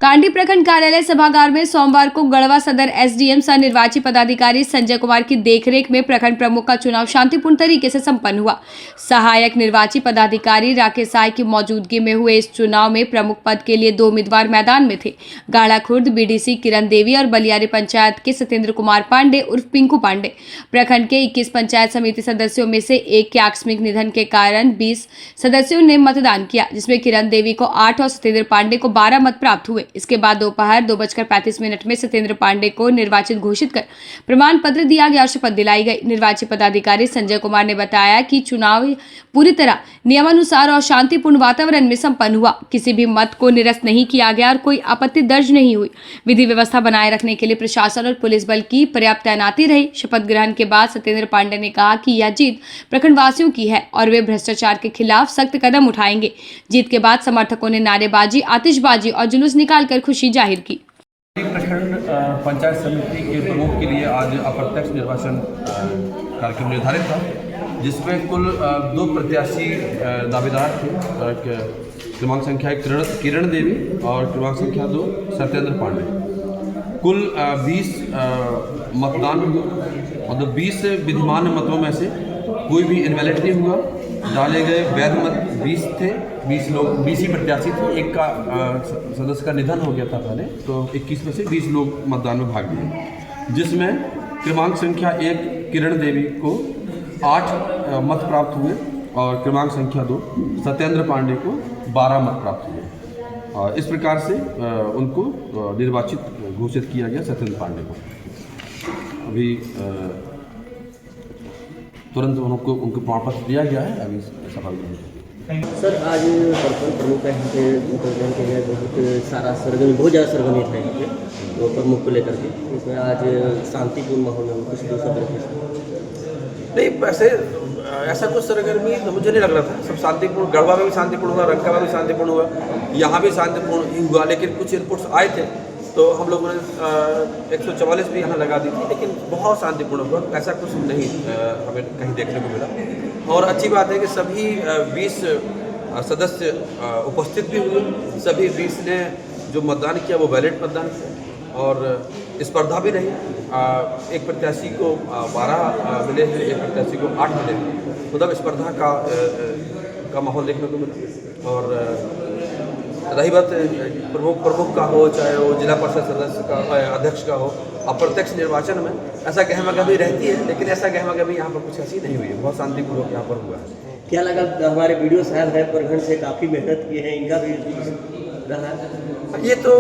कांडी प्रखंड कार्यालय सभागार में सोमवार को गढ़वा सदर एसडीएम सह निर्वाची पदाधिकारी संजय कुमार की देखरेख में प्रखंड प्रमुख का चुनाव शांतिपूर्ण तरीके से संपन्न हुआ। सहायक निर्वाची पदाधिकारी राकेश साय की मौजूदगी में हुए इस चुनाव में प्रमुख पद के लिए 2 उम्मीदवार मैदान में थे। गाड़ा खुर्द बीडीसी किरण देवी और बलियारी पंचायत के सत्येंद्र कुमार पांडे उर्फ पिंकू पांडे। प्रखंड के 21 पंचायत समिति सदस्यों में से एक के आकस्मिक निधन के कारण 20 सदस्यों ने मतदान किया, जिसमें किरण देवी को 8 और सत्येंद्र पांडे को 12 मत प्राप्त हुए। इसके बाद दोपहर 2:35 में सत्येंद्र पांडे को निर्वाचित घोषित कर प्रमाण पत्र दिया गया और शपथ दिलाई गई। निर्वाची पदाधिकारी संजय कुमार ने बताया कि चुनाव पूरी तरह नियमानुसार और शांतिपूर्ण वातावरण में संपन्न हुआ। किसी भी मत को निरस्त नहीं किया गया और कोई आपत्ति दर्ज नहीं हुई। विधि व्यवस्था बनाए रखने के लिए प्रशासन और पुलिस बल की पर्याप्त तैनाती रही। शपथ ग्रहण के बाद सत्येंद्र पांडे ने कहा कि यह जीत प्रखंडवासियों की है और वे भ्रष्टाचार के खिलाफ सख्त कदम उठाएंगे। जीत के बाद समर्थकों ने नारेबाजी, आतिशबाजी और जुलूस निकालकर खुशी जाहिर की। प्रखंड पंचायत समिति के प्रमुख के लिए आज अप्रत्यक्ष निर्वाचन कार्यक्रम निर्धारित था, जिसमें कुल 2 प्रत्याशी दावेदार थे। क्रमांक संख्या 1 किरण देवी और क्रमांक संख्या 2 सत्येंद्र पांडे। कुल 20 मतदान हुआ, मतलब 20 विद्यमान मतों में से कोई भी इनवैलिड नहीं हुआ। डाले गए वैध मत 20 थे, 20 ही प्रत्याशी थे। एक का सदस्य का निधन हो गया था पहले, तो 21 में से 20 लोग मतदान में भाग लिए, जिसमें क्रमांक संख्या 1 किरण देवी को 8 मत प्राप्त हुए और क्रमांक संख्या 2 सत्येंद्र पांडे को 12 मत प्राप्त हुए। और इस प्रकार से उनको निर्वाचित घोषित किया गया सत्येंद्र पांडे को। अभी तुरंत उनको प्रमाण पत्र दिया गया है। अभी सभा में सर आज प्रमुख है यहाँ पे मतदान के लिए बहुत सारा सरगर्मी, बहुत ज़्यादा सरगर्मी था यहाँ पे वो प्रमुख को लेकर के। इसमें आज शांतिपूर्ण माहौल में कुछ दूसरा नहीं, वैसे ऐसा कुछ सरगर्मी तो मुझे नहीं लग रहा था। सब शांतिपूर्ण, गढ़वा में भी शांतिपूर्ण हुआ, रंका में भी शांतिपूर्ण हुआ, यहाँ भी शांतिपूर्ण ही हुआ। लेकिन कुछ इनपुट्स आए थे तो हम लोगों ने 144 भी यहाँ लगा दी थी, लेकिन बहुत शांतिपूर्ण हुआ। ऐसा कुछ नहीं हमें कहीं देखने को मिला। और अच्छी बात है कि सभी 20 सदस्य उपस्थित भी हुए। सभी 20 ने जो मतदान किया वो वैलिड मतदान किया और स्पर्धा भी रही। एक प्रत्याशी को 12 मिले हैं, एक प्रत्याशी को 8 मिले हैं। मतलब स्पर्धा का माहौल देखने को मिला। और रही बात प्रमुख का हो, चाहे वो जिला परिषद सदस्य का अध्यक्ष का हो, अप्रत्यक्ष निर्वाचन में ऐसा गहमागहमी रहती है, लेकिन ऐसा गहमागहमी यहाँ पर कुछ ऐसी नहीं हुई है। बहुत शांतिपूर्वक यहाँ पर हुआ है। क्या लगा? हमारे वीडियो साहब है प्रखंड से काफ़ी मेहनत की है, इनका भी रहा है। ये तो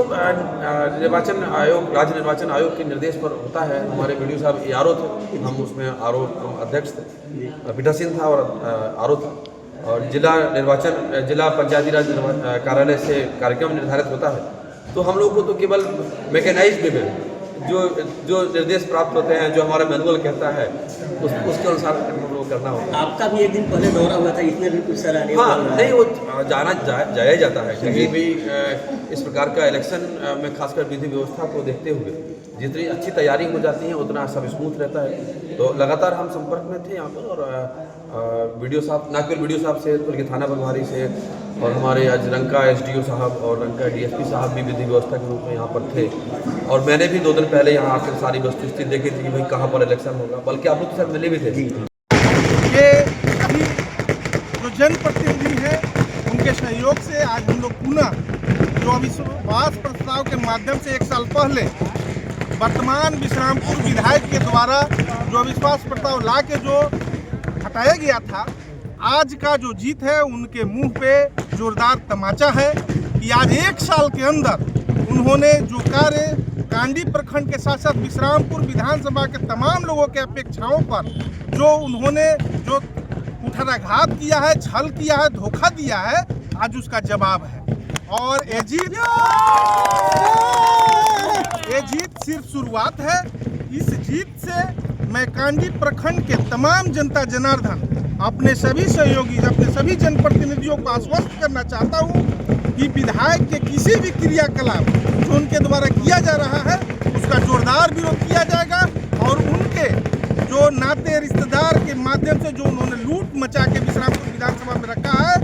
निर्वाचन आयोग, राज्य निर्वाचन आयोग के निर्देश पर होता है। हमारे वीडियो साहब ARO थे, हम उसमें ARO अध्यक्ष थे, पीठासीन था और ARO था। और जिला पंचायती राज कार्यालय से कार्यक्रम निर्धारित होता है, तो हम लोग को तो केवल मैकेनाइज्ड वे जो निर्देश प्राप्त होते हैं, जो हमारा मैनुअल कहता है उसके अनुसार हम लोग करना होता है। आपका भी एक दिन पहले दौरा हुआ था, इसमें भी कुछ सराहनीय। हाँ, नहीं, वो जाया जाता है कहीं भी। इस प्रकार का इलेक्शन में खासकर विधि व्यवस्था को देखते हुए जितनी अच्छी तैयारी हो जाती है उतना सब स्मूथ रहता है। तो लगातार हम संपर्क में थे यहाँ पर, और वीडियो साहब, ना केवल वीडियो साहब से बल्कि थाना प्रभारी से और हमारे आज रंका SDO साहब और रंका DSP साहब भी विधि व्यवस्था के रूप में यहाँ पर थे। और मैंने भी 2 दिन पहले यहाँ आकर सारी वस्तुस्थिति देखी थी कि भाई कहाँ पर इलेक्शन होगा, बल्कि आप लोग के साथ मिले भी थे। ये अभी जो जनप्रतिनिधि हैं उनके सहयोग से आज हम लोग पुनः जो अविश्वास प्रस्ताव के माध्यम से 1 साल पहले वर्तमान विश्रामपुर विधायक के द्वारा जो अविश्वास प्रस्ताव ला के जो हटाया गया था, आज का जो जीत है उनके मुंह पे जोरदार तमाचा है कि आज 1 साल के अंदर उन्होंने जो कार्य कांडी प्रखंड के साथ साथ विश्रामपुर विधानसभा के तमाम लोगों के अपेक्षाओं पर जो उन्होंने जो कुठाराघात किया है, छल किया है, धोखा दिया है, आज उसका जवाब है। और ये जीत सिर्फ शुरुआत है। इस जीत से मैं कांडी प्रखंड के तमाम जनता जनार्दन, अपने सभी सहयोगी, अपने सभी जनप्रतिनिधियों को आश्वस्त करना चाहता हूँ कि विधायक के किसी भी क्रियाकलाप जो उनके द्वारा किया जा रहा है उसका जोरदार विरोध किया जाएगा। और उनके जो नाते रिश्तेदार के माध्यम से जो उन्होंने लूट मचा के विश्रामपुर विधानसभा में रखा है